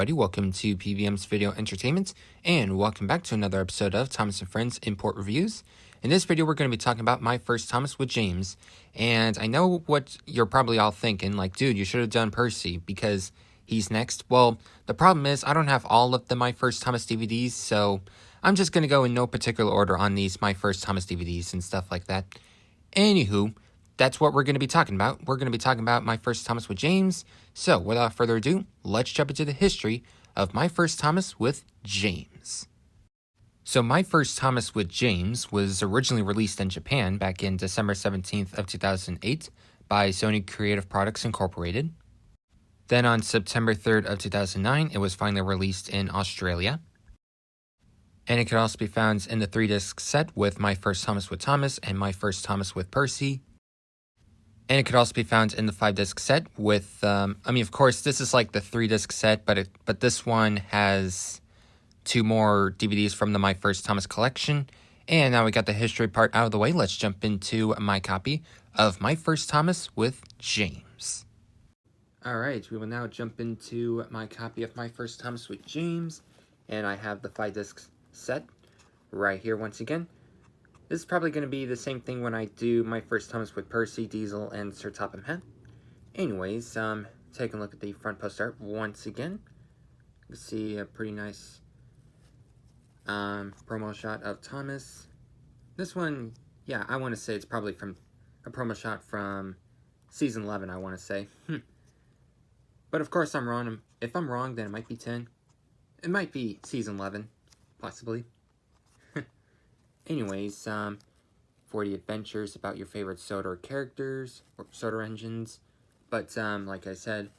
everybody, welcome to PBM's Video Entertainment, and welcome back to another episode of Thomas & Friends Import Reviews. In this video, we're going to be talking about My First Thomas with James, and I know what you're probably all thinking, like, dude, you should have done Percy, because he's next. Well, the problem is, I don't have all of the My First Thomas DVDs, so I'm just going to go in no particular order on these My First Thomas DVDs and stuff like that. Anywho, that's what we're going to be talking about. We're going to be talking about My First Thomas with James. So, without further ado, let's jump into the history of My First Thomas with James. So, My First Thomas with James was originally released in Japan back in December 17th of 2008 by Sony Creative Products Incorporated. Then on September 3rd of 2009, it was finally released in Australia. And it could also be found in the 3-disc set with My First Thomas with Thomas and My First Thomas with Percy. And it could also be found in the 5-disc set with, of course, this is like the 3-disc set, but this one has 2 more DVDs from the My First Thomas collection. And now we got the history part out of the way, let's jump into my copy of My First Thomas with James. Alright, we will now jump into my copy of My First Thomas with James. And I have the 5-disc set right here once again. This is probably going to be the same thing when I do My First Thomas with Percy, Diesel, and Sir Topham Hatt. Anyways, taking a look at the front post art once again. You can see a pretty nice promo shot of Thomas. This one, yeah, I want to say it's probably from a promo shot from Season 11, I want to say. But of course I'm wrong. If I'm wrong, then it might be 10. It might be Season 11, possibly. Anyways, 40 adventures about your favorite Soda characters, or Soda engines. But, like I said,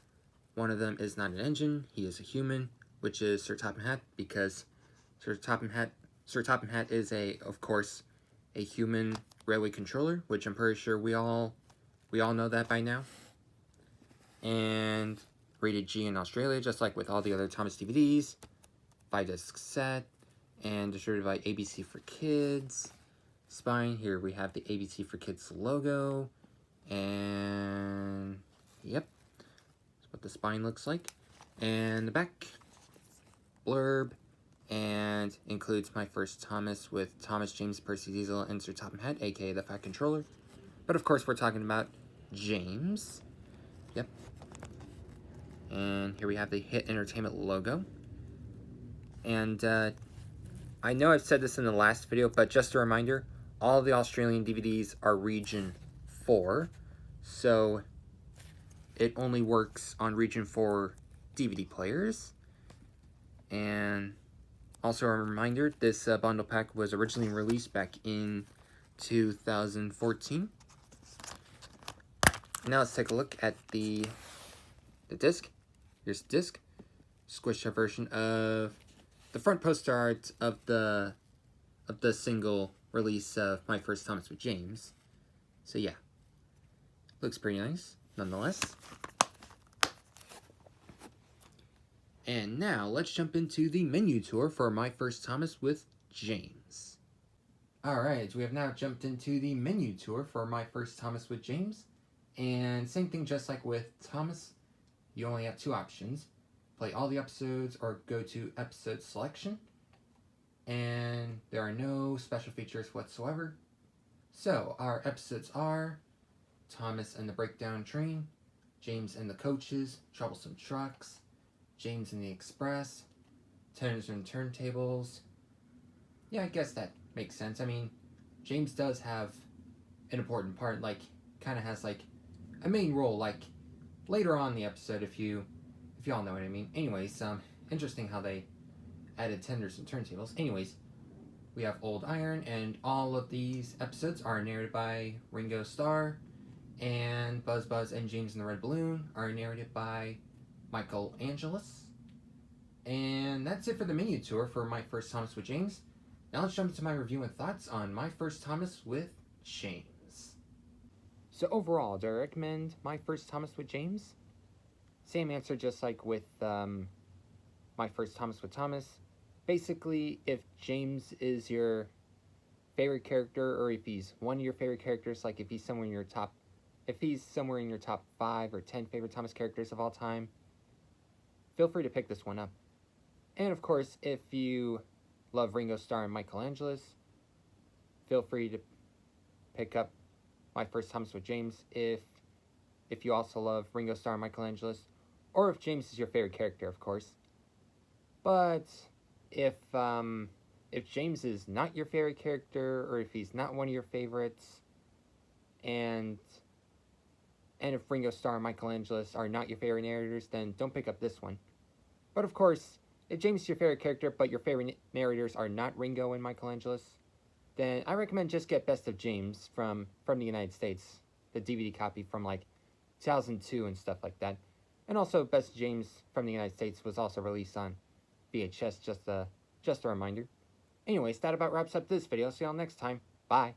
one of them is not an engine, he is a human, which is Sir Topham Hatt, because Sir Topham Hatt is, of course, a human railway controller, which I'm pretty sure we all know that by now. And rated G in Australia, just like with all the other Thomas DVDs. 5-disc set. And distributed by ABC for Kids. Spine, here we have the ABC for Kids logo. And, yep, that's what the spine looks like. And the back, blurb, and includes My First Thomas with Thomas, James, Percy, Diesel, and Sir Topham Hatt, aka the Fat Controller. But of course, we're talking about James. Yep. And here we have the Hit Entertainment logo. And, I know I've said this in the last video, but just a reminder, all of the Australian DVDs are Region 4, so it only works on Region 4 DVD players. And also a reminder, this bundle pack was originally released back in 2014. Now let's take a look at the disc. Here's the disc. Squished up version of the front poster art of the single release of My First Thomas with James. So yeah, looks pretty nice nonetheless. And now let's jump into the menu tour for My First Thomas with James. Alright, we have now jumped into the menu tour for My First Thomas with James. And same thing, just like with Thomas, you only have 2 options. Play all the episodes or go to episode selection. And there are no special features whatsoever. So our episodes are Thomas and the Breakdown Train, James and the Coaches, Troublesome Trucks, James and the Express, Tenors and Turntables. Yeah, I guess that makes sense. I mean, James does have an important part, like, kind of has, like, a main role, like, later on in the episode, if y'all know what I mean. Anyways, interesting how they added Tenders and Turntables. Anyways, we have Old Iron, and all of these episodes are narrated by Ringo Starr, and Buzz Buzz and James and the Red Balloon are narrated by Michael Angelis. And that's it for the menu tour for My First Thomas with James. Now let's jump into my review and thoughts on My First Thomas with James. So overall, do I recommend My First Thomas with James? Same answer, just like with My First Thomas with Thomas. Basically, if James is your favorite character, or if he's one of your favorite characters, like if he's somewhere in your top 5 or 10 favorite Thomas characters of all time, feel free to pick this one up. And of course, if you love Ringo Starr and Michelangelo's, feel free to pick up My First Thomas with James if you also love Ringo Starr and Michelangelo's, or if James is your favorite character, of course. But if James is not your favorite character, or if he's not one of your favorites, and if Ringo Starr and Michelangelo's are not your favorite narrators, then don't pick up this one. But of course, if James is your favorite character, but your favorite narrators are not Ringo and Michelangelo's, then I recommend just get Best of James from the United States, the DVD copy from like 2002 and stuff like that. And also, Best of James from the United States was also released on VHS, just a reminder. Anyways, that about wraps up this video. See y'all next time. Bye.